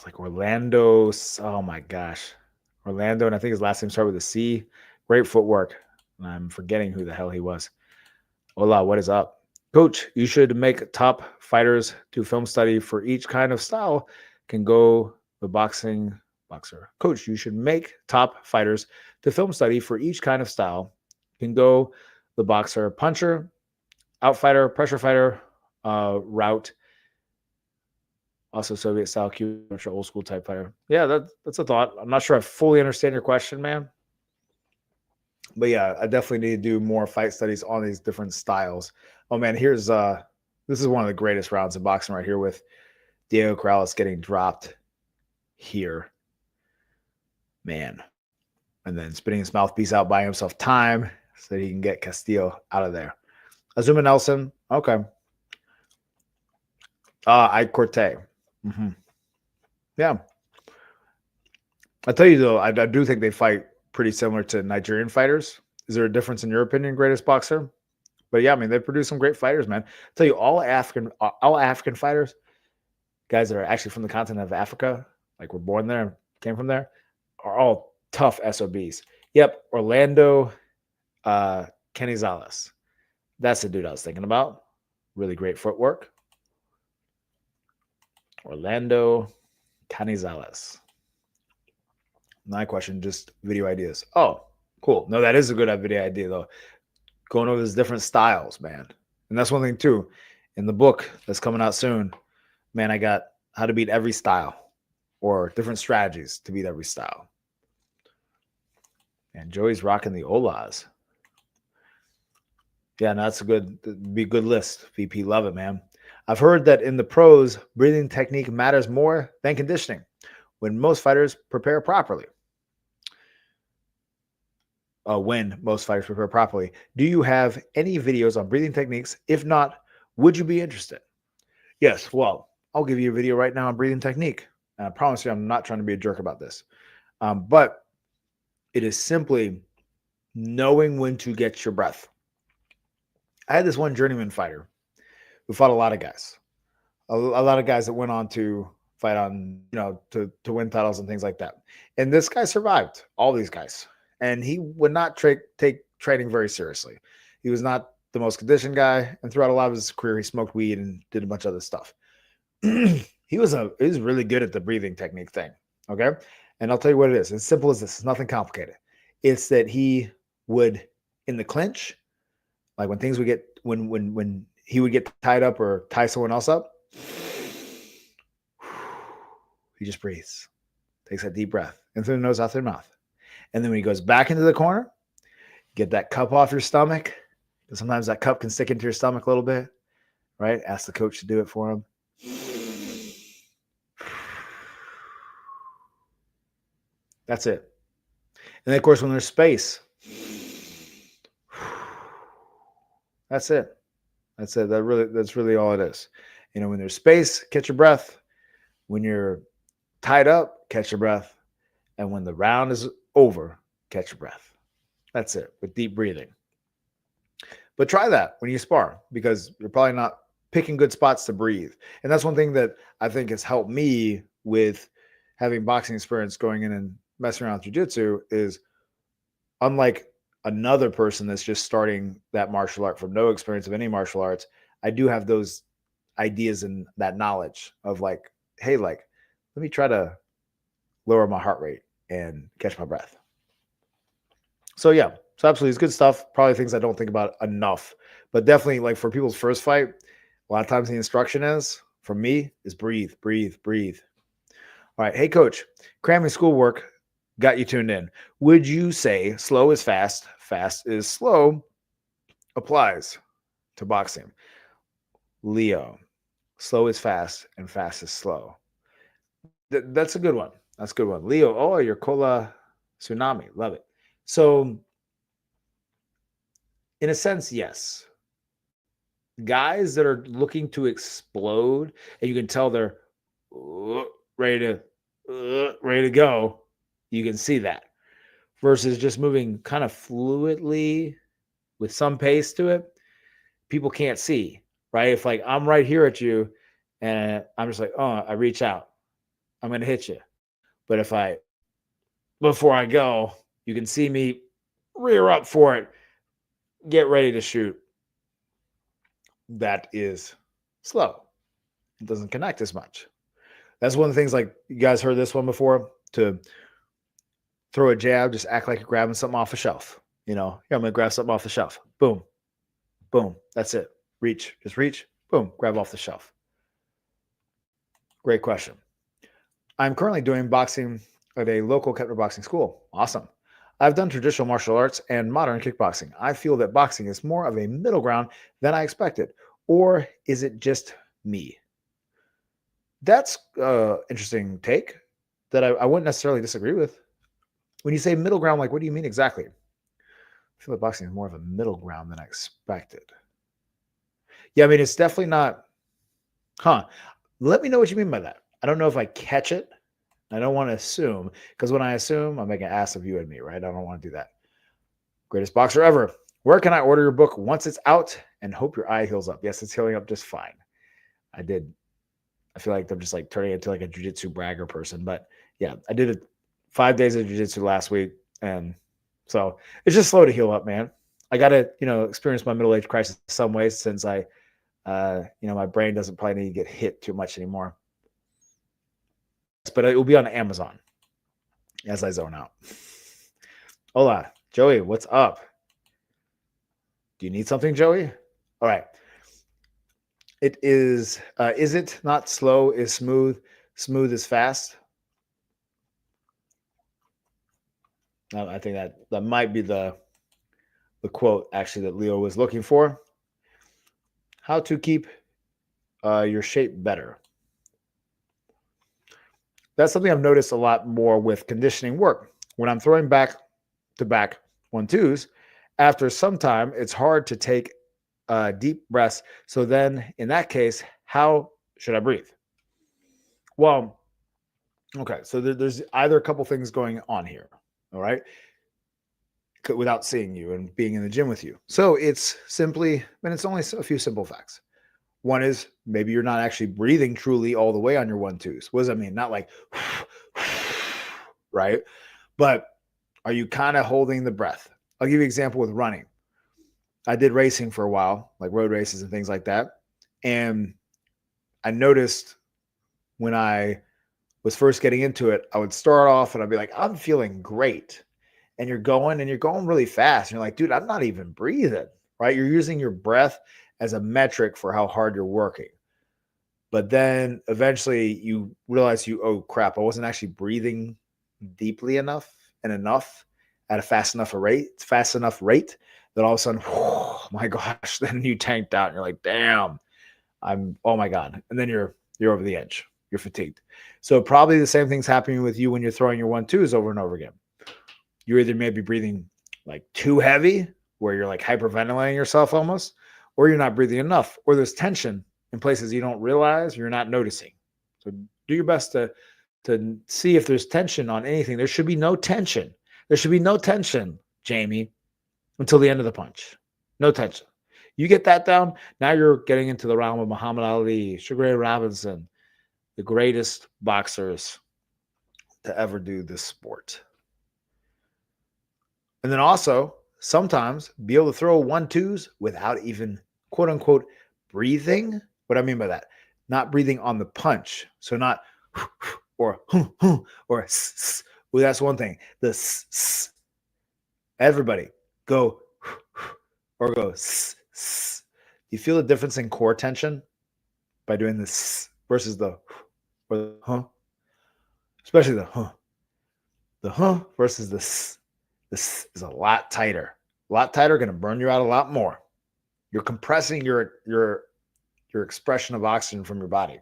like Orlando. Oh my gosh, Orlando, and I think his last name started with a C. Great footwork. And I'm forgetting who the hell he was. Hola, what is up? Coach, you should make top fighters do film study for each kind of style. Can go the boxing boxer. Coach, you should make top fighters to film study for each kind of style. Can go the boxer, puncher, outfighter, pressure fighter, route. Also Soviet style, Cuban, old school type fighter. Yeah, that's a thought. I'm not sure I fully understand your question, man. But yeah, I definitely need to do more fight studies on these different styles. Oh man, this is one of the greatest rounds of boxing right here with Diego Corrales getting dropped here. Man. And then spitting his mouthpiece out, buying himself time so that he can get Castillo out of there. Azuma Nelson. Okay. Ike Corte. Mm-hmm. Yeah. I tell you though, I do think they fight pretty similar to Nigerian fighters. Is there a difference in your opinion, greatest boxer? But yeah, I mean, they produce some great fighters, man. I tell you, all African fighters, guys that are actually from the continent of Africa, like were born there, came from there, are all tough SOBs. Yep, Orlando Canizales. That's the dude I was thinking about. Really great footwork. Orlando Canizales. Not a question, just video ideas. Oh, cool. No, that is a good video idea, though. Going over these different styles, man. And that's one thing, too. In the book that's coming out soon, man, I got how to beat every style or different strategies to beat every style. And Joey's rocking the Olas. Yeah, no, that's a good list. VP, love it, man. I've heard that in the pros, breathing technique matters more than conditioning when most fighters prepare properly. When most fighters prepare properly. Do you have any videos on breathing techniques? If not, would you be interested? Yes, well, I'll give you a video right now on breathing technique. And I promise you, I'm not trying to be a jerk about this. But it is simply knowing when to get your breath. I had this one journeyman fighter who fought a lot of guys. A lot of guys that went on to fight on, to win titles and things like that. And this guy survived, all these guys. And he would not take training very seriously. He was not the most conditioned guy. And throughout a lot of his career, he smoked weed and did a bunch of other stuff. He was really good at the breathing technique thing. Okay. And I'll tell you what it is. As simple as this. It's nothing complicated. It's that he would, in the clinch, like when things would get, when he would get tied up or tie someone else up, he just breathes, takes that deep breath in through the nose, out through the mouth. And then when he goes back into the corner, get that cup off your stomach. Because sometimes that cup can stick into your stomach a little bit, right? Ask the coach to do it for him. That's it. And then, of course, when there's space, that's it. That's it. That's really all it is. When there's space, catch your breath. When you're tied up, catch your breath. And when the round is over, catch your breath. That's it, with deep breathing. But try that when you spar, because you're probably not picking good spots to breathe. And that's one thing that I think has helped me with having boxing experience going in and messing around with jiu-jitsu is, unlike another person that's just starting that martial art from no experience of any martial arts, I do have those ideas and that knowledge of like, hey, like, let me try to lower my heart rate and catch my breath. So yeah, so absolutely, it's good stuff. Probably things I don't think about enough, but definitely like for people's first fight, a lot of times the instruction is, for me, is breathe, breathe, breathe. All right. Hey, coach, cramming schoolwork got you tuned in. Would you say slow is fast, fast is slow applies to boxing. Leo, slow is fast and fast is slow. That's a good one. That's a good one. Leo, oh, your cola tsunami. Love it. So, in a sense, yes. Guys that are looking to explode, and you can tell they're ready to go. You can see that versus just moving kind of fluidly with some pace to it. People can't see, right? If like I'm right here at you, and I'm just like, oh, I reach out, I'm gonna hit you. But if I before I go, you can see me rear up for it, get ready to shoot. That is slow. It doesn't connect as much. That's one of the things, like, you guys heard this one before, to throw a jab, just act like you're grabbing something off a shelf. You know, here, I'm going to grab something off the shelf. Boom, boom. That's it. Reach, just reach, boom, grab off the shelf. Great question. I'm currently doing boxing at a local Kettner boxing school. Awesome. I've done traditional martial arts and modern kickboxing. I feel that boxing is more of a middle ground than I expected. Or is it just me? That's an interesting take that I wouldn't necessarily disagree with. When you say middle ground, like, what do you mean exactly? I feel like boxing is more of a middle ground than I expected. Yeah, I mean, it's definitely not. Let me know what you mean by that. I don't know if I catch it. I don't want to assume, because when I assume, I'm making an ass of you and me, right? I don't want to do that. Greatest boxer ever. Where can I order your book once it's out and hope your eye heals up? Yes, it's healing up just fine. I feel like I'm just like turning into like a jiu-jitsu bragger person. But yeah, I did it 5 days of jiu-jitsu last week. And so it's just slow to heal up, man. I got to, experience my middle age crisis in some ways, since my brain doesn't probably need to get hit too much anymore. But it will be on Amazon as I zone out. Hola, Joey, what's up? Do you need something, Joey? All right. It is it not slow is smooth, smooth is fast? I think that might be the quote, actually, that Leo was looking for. How to keep your shape better. That's something I've noticed a lot more with conditioning work. When I'm throwing back to back 1-2s, after some time, it's hard to take deep breaths. So then in that case, how should I breathe? Well, okay, so there's either a couple things going on here, all right, without seeing you and being in the gym with you. So it's simply, and it's only a few simple facts. One is, maybe you're not actually breathing truly all the way on your 1-2s. What does that mean? Not like, right? But are you kind of holding the breath? I'll give you an example with running. I did racing for a while, like road races and things like that. And I noticed when I was first getting into it, I would start off and I'd be like, I'm feeling great. And you're going really fast. And you're like, dude, I'm not even breathing, right? You're using your breath as a metric for how hard you're working. But then eventually you realize oh crap, I wasn't actually breathing deeply enough and enough at a fast enough rate that all of a sudden, oh my gosh, then you tanked out and you're like, damn, oh my God. And then you're over the edge. You're fatigued. So probably the same thing's happening with you when you're throwing your 1-2s over and over again. You're either maybe breathing like too heavy, where you're like hyperventilating yourself almost, or you're not breathing enough, or there's tension in places you don't realize, you're not noticing. So do your best to see if there's tension on anything. There should be no tension. There should be no tension, Jamie, until the end of the punch. No tension. You get that down, now you're getting into the realm of Muhammad Ali, Sugar Ray Robinson, the greatest boxers to ever do this sport. And then also, sometimes be able to throw 1-2s without even, quote unquote, breathing. What I mean by that, not breathing on the punch. So not or well, that's one thing. Everybody go or go. You feel the difference in core tension by doing this versus the or the especially the versus this. This is a lot tighter, going to burn you out a lot more. You're compressing your expression of oxygen from your body.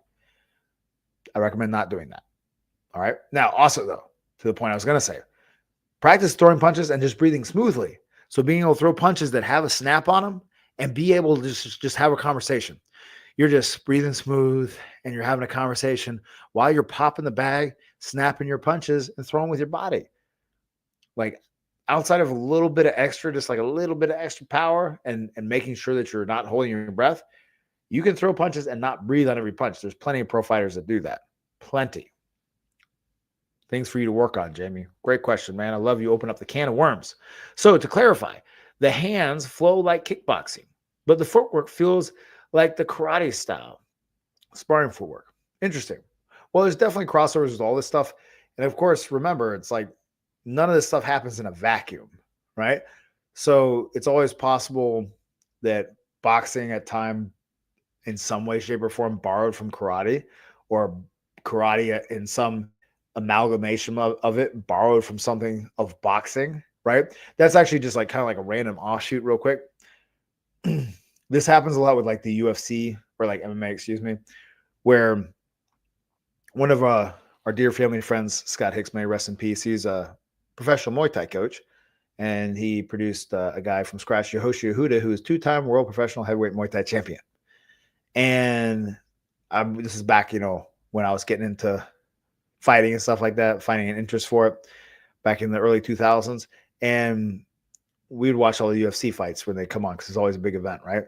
I recommend not doing that. All right. Now, also though, to the point I was going to say, practice throwing punches and just breathing smoothly. So being able to throw punches that have a snap on them and be able to just have a conversation. You're just breathing smooth and you're having a conversation while you're popping the bag, snapping your punches and throwing with your body. Like outside of a little bit of extra, just like a little bit of extra power and making sure that you're not holding your breath, you can throw punches and not breathe on every punch. There's plenty of pro fighters that do that. Plenty. Things for you to work on, Jamie. Great question, man. I love you open up the can of worms. So to clarify, the hands flow like kickboxing, but the footwork feels like the karate style, sparring footwork. Interesting. Well, there's definitely crossovers with all this stuff. And of course, remember, it's like none of this stuff happens in a vacuum, right? So it's always possible that boxing at time in some way, shape, or form borrowed from karate, or karate in some amalgamation of it borrowed from something of boxing, right? That's actually just like kind of like a random offshoot real quick. This happens a lot with like the UFC or like MMA, excuse me, where one of our dear family and friends, Scott Hicks, may rest in peace. He's a professional Muay Thai coach, and he produced a guy from scratch, Yohoshi Yehuda, who is two-time world professional heavyweight Muay Thai champion. And this is back, when I was getting into fighting and stuff like that, finding an interest for it back in the early 2000s. And we'd watch all the UFC fights when they come on because it's always a big event, right?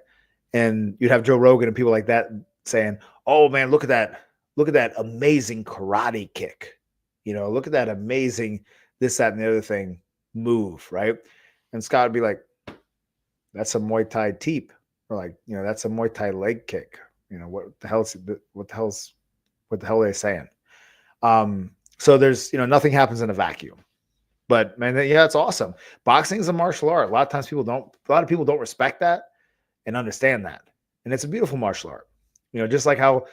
And you'd have Joe Rogan and people like that saying, "Oh man, look at that amazing karate kick. Look at that amazing this, that, and the other thing move," right? And Scott would be like, "That's a Muay Thai teep," or like, "That's a Muay Thai leg kick." What the hell are they saying? So there's, nothing happens in a vacuum. But man, yeah, it's awesome. Boxing is a martial art. A lot of people don't respect that and understand that. And it's a beautiful martial art. Just like how,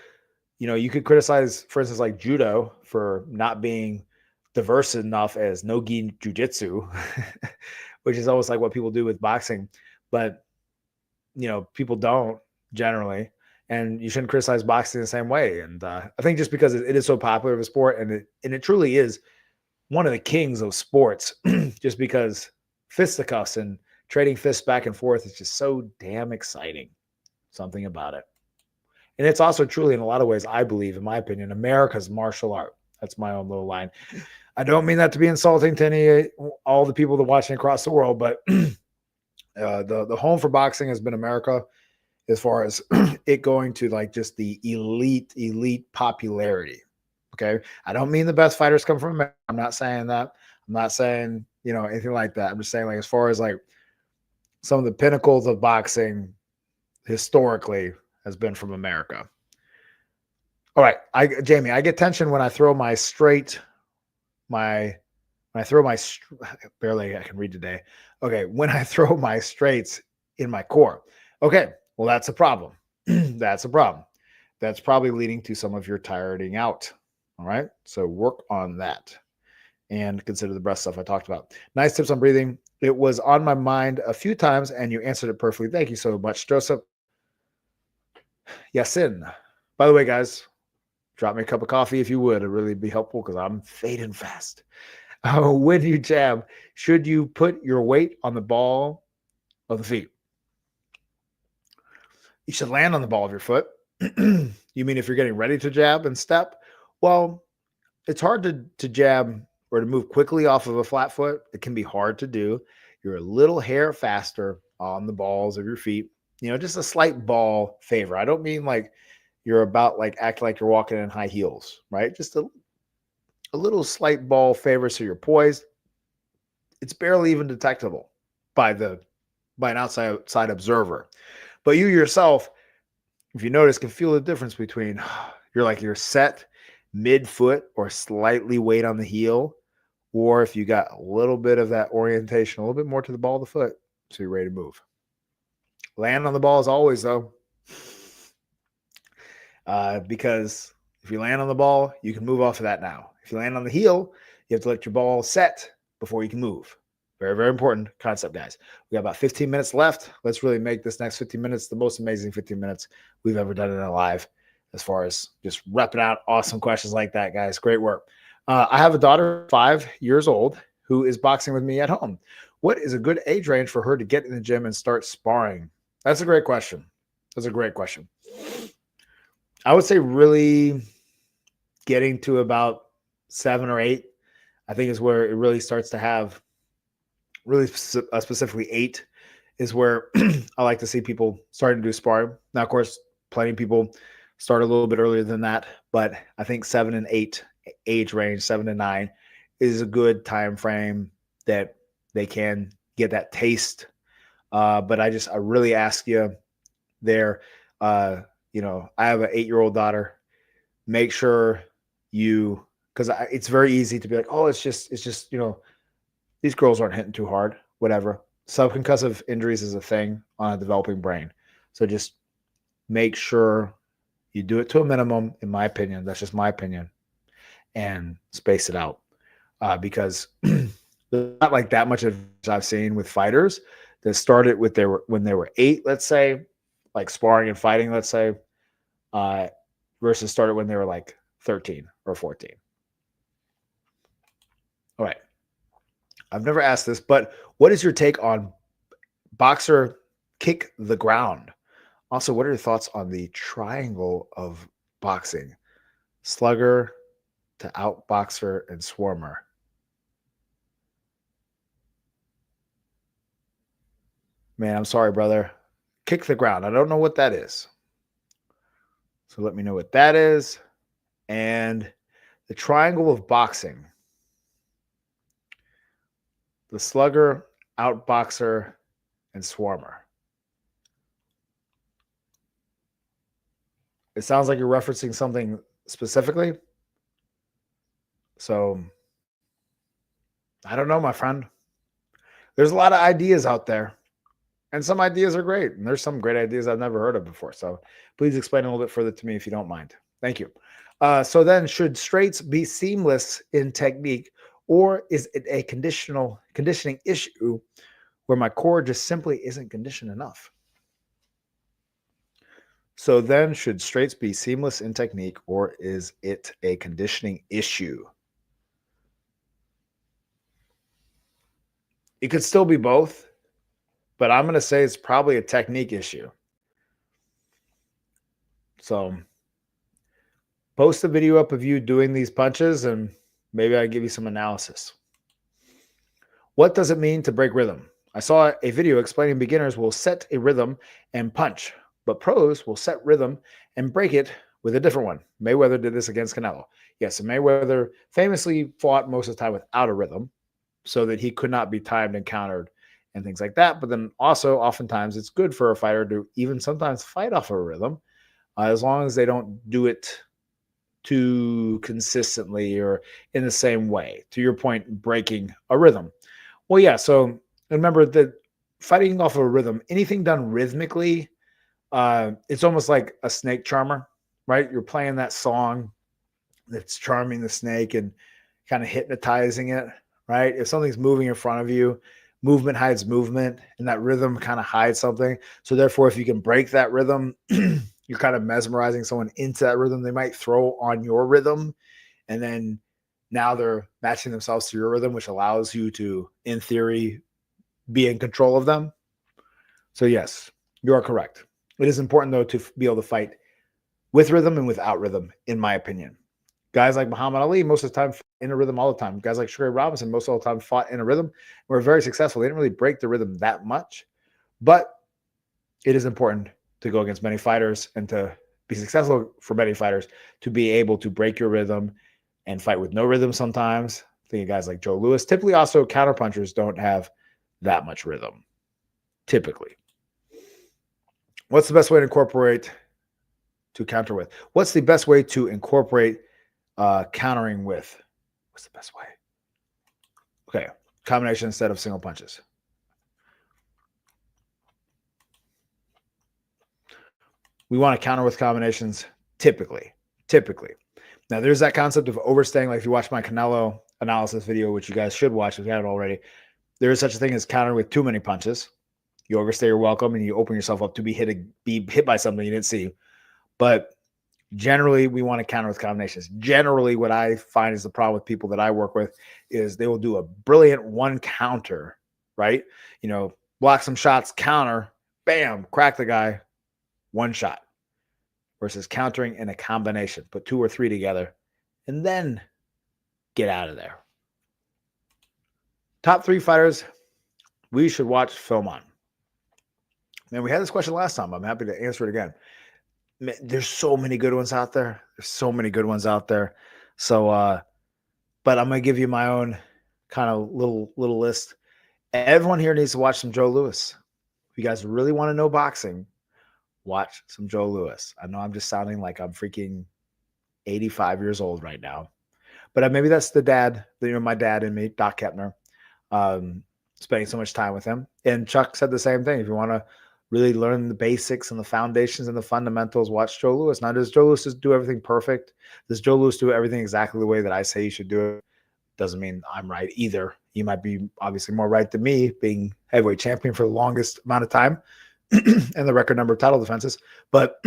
you could criticize, for instance, like judo for not being diverse enough as no-gi jujitsu, which is almost like what people do with boxing. But, people don't generally. And you shouldn't criticize boxing the same way. And I think just because it is so popular of a sport, and it truly is one of the kings of sports, just because fisticuffs and trading fists back and forth is just so damn exciting. Something about it. And it's also truly, in a lot of ways, I believe, in my opinion, America's martial art. That's my own little line. I don't mean that to be insulting to all the people that are watching across the world, but the home for boxing has been America, as far as it going to like just the elite popularity. Okay. I don't mean the best fighters come from America. I'm not saying that. I'm not saying, anything like that. I'm just saying, like, as far as like some of the pinnacles of boxing historically has been from America. All right. Jamie, I get tension when I throw my barely I can read today. Okay. When I throw my straights in my core. Okay. Well, that's a problem. That's a problem. That's probably leading to some of your tiring out. All right. So work on that and consider the breath stuff I talked about. Nice tips on breathing. It was on my mind a few times and you answered it perfectly. Thank you so much, Joseph. Yasin. By the way, guys, drop me a cup of coffee if you would. It'd really be helpful because I'm fading fast. When you jab, should you put your weight on the ball of the feet? You should land on the ball of your foot. You mean if you're getting ready to jab and step? Well, it's hard to jab or to move quickly off of a flat foot. It can be hard to do. You're a little hair faster on the balls of your feet. Just a slight ball favor. I don't mean like you're about like act like you're walking in high heels, right? Just a little slight ball favor so you're poised. It's barely even detectable by an outside observer. But you yourself, if you notice, can feel the difference between you're set mid-foot or slightly weight on the heel, or if you got a little bit of that orientation, a little bit more to the ball of the foot, so you're ready to move. Land on the ball as always, though, because if you land on the ball, you can move off of that now. If you land on the heel, you have to let your ball set before you can move. Very, very important concept, guys. We got about 15 minutes left. Let's really make this next 15 minutes the most amazing 15 minutes we've ever done in a live, as far as just repping out awesome questions like that, guys. Great work. I have a daughter, 5 years old, who is boxing with me at home. What is a good age range for her to get in the gym and start sparring? That's a great question. That's a great question. I would say really getting to about 7 or 8, I think, is where it really starts to have really specifically 8 is where I like to see people starting to do sparring. Now, of course, plenty of people start a little bit earlier than that, but I think 7 and 8 age range, 7 to 9, is a good time frame that they can get that taste. But I really ask you there, I have an 8-year-old daughter. Make sure you, because it's very easy to be like, oh, it's just, these girls aren't hitting too hard, whatever. Subconcussive injuries is a thing on a developing brain. So just make sure you do it to a minimum, in my opinion. That's just my opinion. And space it out. Because there's not like that much of I've seen with fighters that started when they were 8, let's say, like sparring and fighting, let's say, versus started when they were like 13 or 14. All right. I've never asked this, but what is your take on boxer kick the ground? Also, what are your thoughts on the triangle of boxing? Slugger to outboxer and swarmer. Man, I'm sorry, brother. Kick the ground. I don't know what that is. So let me know what that is. And the triangle of boxing. The slugger, outboxer, and swarmer. It sounds like you're referencing something specifically. So I don't know, my friend. There's a lot of ideas out there. And some ideas are great. And there's some great ideas I've never heard of before. So please explain a little bit further to me if you don't mind. Thank you. So then, should straights be seamless in technique, or is it a conditioning issue where my core just simply isn't conditioned enough? So then, should straights be seamless in technique, or is it a conditioning issue? It could still be both, but I'm going to say it's probably a technique issue. So post a video up of you doing these punches, and maybe I'll give you some analysis. What does it mean to break rhythm? I saw a video explaining beginners will set a rhythm and punch, but pros will set rhythm and break it with a different one. Mayweather did this against Canelo. Yes, and Mayweather famously fought most of the time without a rhythm so that he could not be timed and countered and things like that. But then also oftentimes it's good for a fighter to even sometimes fight off of a rhythm as long as they don't do it too consistently or in the same way. To your point, breaking a rhythm. Well, yeah, so remember that fighting off of a rhythm, anything done rhythmically, it's almost like a snake charmer, right? You're playing that song that's charming the snake and kind of hypnotizing it, right? If something's moving in front of you, movement hides movement, and that rhythm kind of hides something. So therefore, if you can break that rhythm, you're kind of mesmerizing someone into that rhythm. They might throw on your rhythm, and then now they're matching themselves to your rhythm, which allows you to, in theory, be in control of them. So yes, you are correct. It is important, though, to be able to fight with rhythm and without rhythm, in my opinion. Guys like Muhammad Ali, most of the time, in a rhythm all the time. Guys like Sugar Ray Robinson, most of the time, fought in a rhythm. Were very successful. They didn't really break the rhythm that much. But it is important to go against many fighters and to be successful for many fighters to be able to break your rhythm and fight with no rhythm sometimes. Think of guys like Joe Louis. Typically, also, counterpunchers don't have that much rhythm, typically. What's the best way to incorporate to counter with? What's the best way to incorporate countering with? What's the best way? Okay, combination instead of single punches. We want to counter with combinations typically. Now, there's that concept of overstaying. Like if you watch my Canelo analysis video, which you guys should watch if you haven't already, there is such a thing as countering with too many punches. You overstay your welcome and you open yourself up to be hit by something you didn't see. But generally, we want to counter with combinations. Generally, what I find is the problem with people that I work with is they will do a brilliant one counter, right? Block some shots, counter, bam, crack the guy, one shot. Versus countering in a combination. Put 2 or 3 together and then get out of there. Top 3 fighters we should watch film on. Man, we had this question last time. I'm happy to answer it again. Man, there's so many good ones out there. So, but I'm going to give you my own kind of little list. Everyone here needs to watch some Joe Louis. If you guys really want to know boxing, watch some Joe Louis. I know I'm just sounding like I'm freaking 85 years old right now. But maybe that's the dad, my dad and me, Doc Kepner, spending so much time with him. And Chuck said the same thing. If you want to really learn the basics and the foundations and the fundamentals, watch Joe Louis. Now, does Joe Louis just do everything perfect? Does Joe Louis do everything exactly the way that I say you should do it? Doesn't mean I'm right either. You might be obviously more right than me, being heavyweight champion for the longest amount of time and the record number of title defenses. But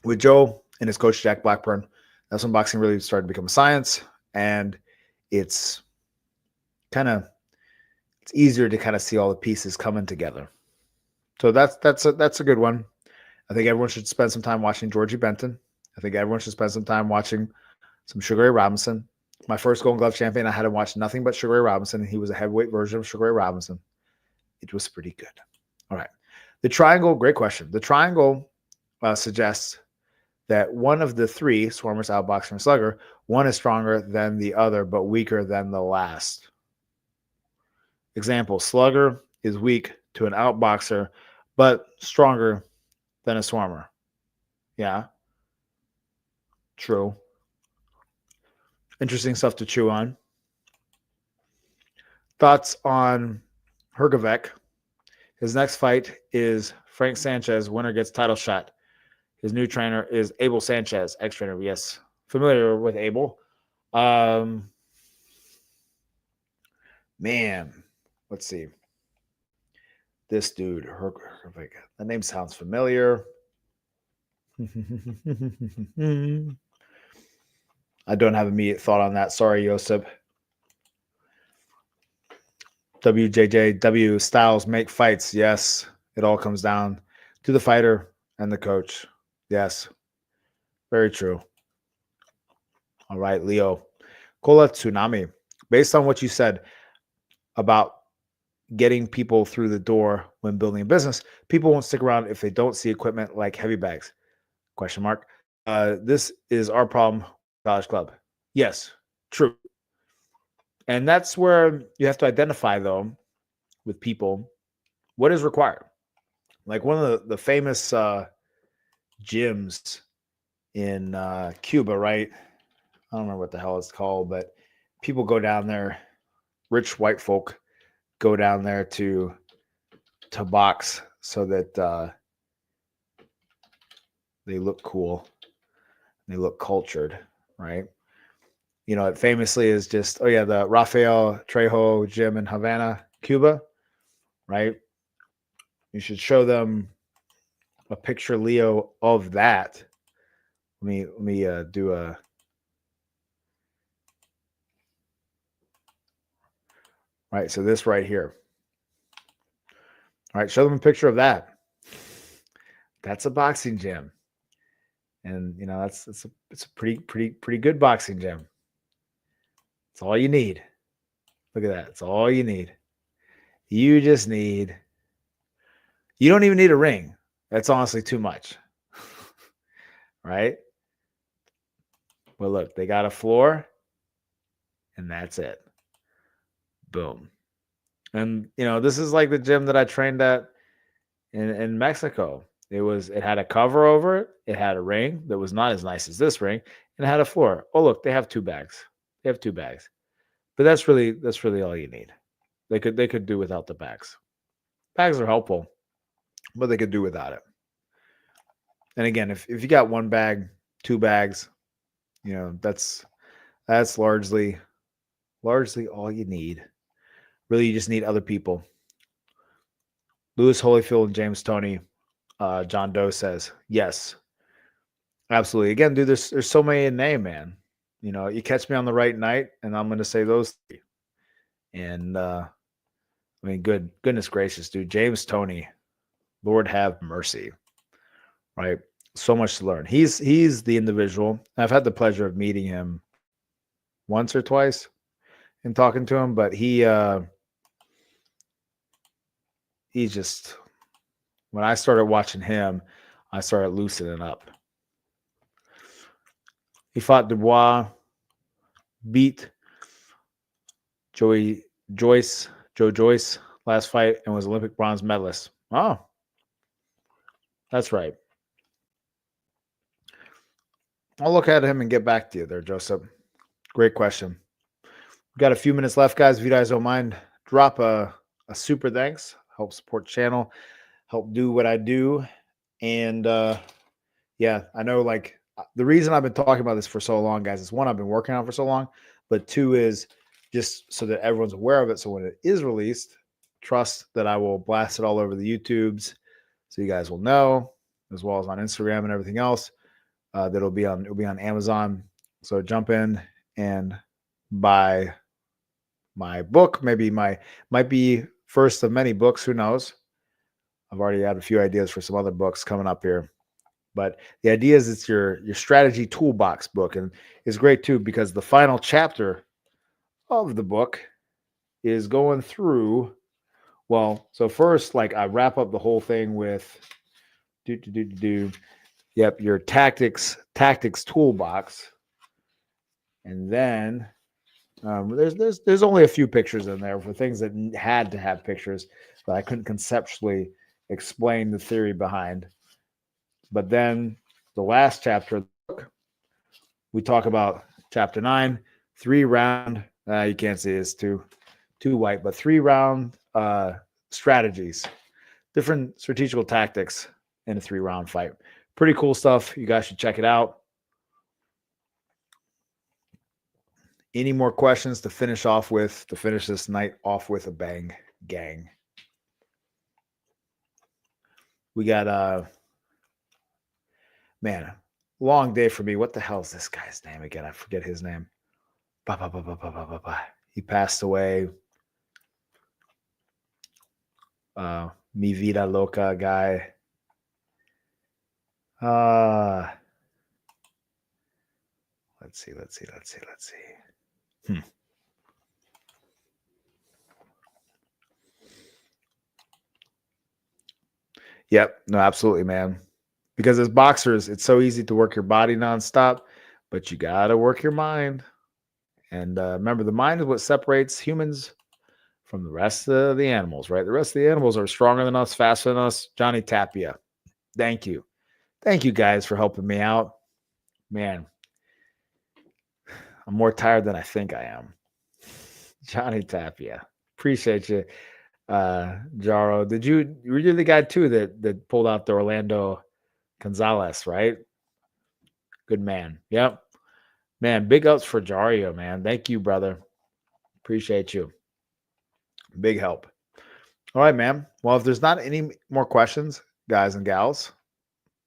with Joe and his coach, Jack Blackburn, that's when boxing really started to become a science, and it's easier to kind of see all the pieces coming together. So that's a good one. I think everyone should spend some time watching Georgie Benton. I think everyone should spend some time watching some Sugar Ray Robinson. My first Golden Glove champion, I had him watch nothing but Sugar Ray Robinson. He was a heavyweight version of Sugar Ray Robinson. It was pretty good. All right. The triangle, great question. The triangle suggests that one of the 3, Swarmers, Outboxer, and Slugger, one is stronger than the other, but weaker than the last. Example, Slugger is weak to an Outboxer, but stronger than a Swarmer. Yeah. True. Interesting stuff to chew on. Thoughts on Hrgovic. His next fight is Frank Sanchez. Winner gets title shot. His new trainer is Abel Sanchez, ex-trainer. Yes, familiar with Abel. Man, let's see. This dude, Hrgovic. The name sounds familiar. I don't have immediate thought on that. Sorry, Josip. WJJW styles make fights. Yes, it all comes down to the fighter and the coach. Yes, very true. All right, Leo. Kola Tsunami. Based on what you said about getting people through the door when building a business, people won't stick around if they don't see equipment like heavy bags. Question mark. This is our problem, College Club. Yes, true. And that's where you have to identify, though, with people, what is required. Like one of the famous gyms in Cuba, right? I don't remember what the hell it's called, but people go down there, rich white folk go down there to box so that they look cool, they look cultured, right? It famously is just, the Rafael Trejo gym in Havana, Cuba, right? You should show them a picture, Leo, of that. Let me do a. Right, so this right here. All right, show them a picture of that. That's a boxing gym, and it's a pretty good boxing gym. It's all you need. Look at that. It's all you need. You just need. You don't even need a ring. That's honestly too much, right? Well, look, they got a floor, and that's it. Boom. And this is like the gym that I trained at in Mexico. It had a cover over it. It had a ring that was not as nice as this ring, and it had a floor. Oh, look, they have 2 bags. But that's really all you need. They could do without the bags. Bags are helpful, but they could do without it. And again, if you got 1 bag, 2 bags, that's largely all you need. Really, you just need other people. Lewis Holyfield and James Toney. John Doe says, yes, absolutely. Again, dude, there's so many in name, man. You know, you catch me on the right night, and I'm going to say those three. And I mean, goodness gracious, dude. James Toney, Lord have mercy. Right? So much to learn. He's the individual. I've had the pleasure of meeting him once or twice and talking to him, but he's just, when I started watching him, I started loosening up. He fought Dubois, beat Joe Joyce last fight, and was Olympic bronze medalist. Oh, that's right. I'll look at him and get back to you there, Joseph. Great question. We've got a few minutes left, guys. If you guys don't mind, drop a super thanks. Help support the channel, help do what I do. And yeah, I know, like, the reason I've been talking about this for so long, guys, is one, I've been working on it for so long, but two is just so that everyone's aware of it. So when it is released, trust that I will blast it all over the YouTubes so you guys will know, as well as on Instagram and everything else. It'll be on Amazon. So jump in and buy my book. Maybe might be first of many books. Who knows? I've already had a few ideas for some other books coming up here. But the idea is it's your strategy toolbox book, and it's great too because the final chapter of the book is going through. Well, so first, like, I wrap up the whole thing with Yep, your tactics toolbox, and then there's only a few pictures in there for things that had to have pictures, but I couldn't conceptually explain the theory behind. But then the last chapter of the book, we talk about chapter 9, 3-round. You can't see it's too white, but 3-round strategies, different strategical tactics in a 3-round fight. Pretty cool stuff. You guys should check it out. Any more questions to finish this night off with a bang, gang? We got man, long day for me. What the hell is this guy's name again? I forget his name. He passed away. Mi Vida Loca guy. Let's see. Yep. No, absolutely, man. Because as boxers, it's so easy to work your body nonstop, but you got to work your mind. And remember, the mind is what separates humans from the rest of the animals, right? The rest of the animals are stronger than us, faster than us. Johnny Tapia. Thank you. Thank you guys for helping me out. Man, I'm more tired than I think I am. Johnny Tapia. Appreciate you. Jaro, were you the guy too that pulled out the Orlando Gonzalez, right? Good man. Yep. Man, big ups for Jario, man. Thank you, brother. Appreciate you. Big help. All right, man. Well, if there's not any more questions, guys and gals,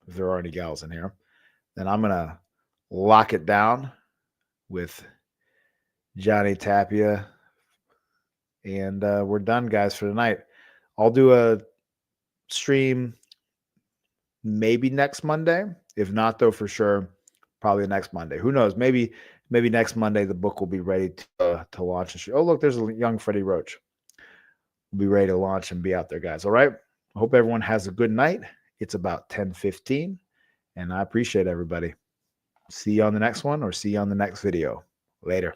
if there are any gals in here, then I'm going to lock it down with Johnny Tapia. And we're done, guys, for tonight. I'll do a stream maybe next Monday. If not, though, for sure, probably next Monday. Who knows? Maybe next Monday the book will be ready to launch. Oh, look, there's a young Freddie Roach. We'll be ready to launch and be out there, guys. All right? I hope everyone has a good night. It's about 10:15, and I appreciate everybody. See you on the next one or see you on the next video. Later.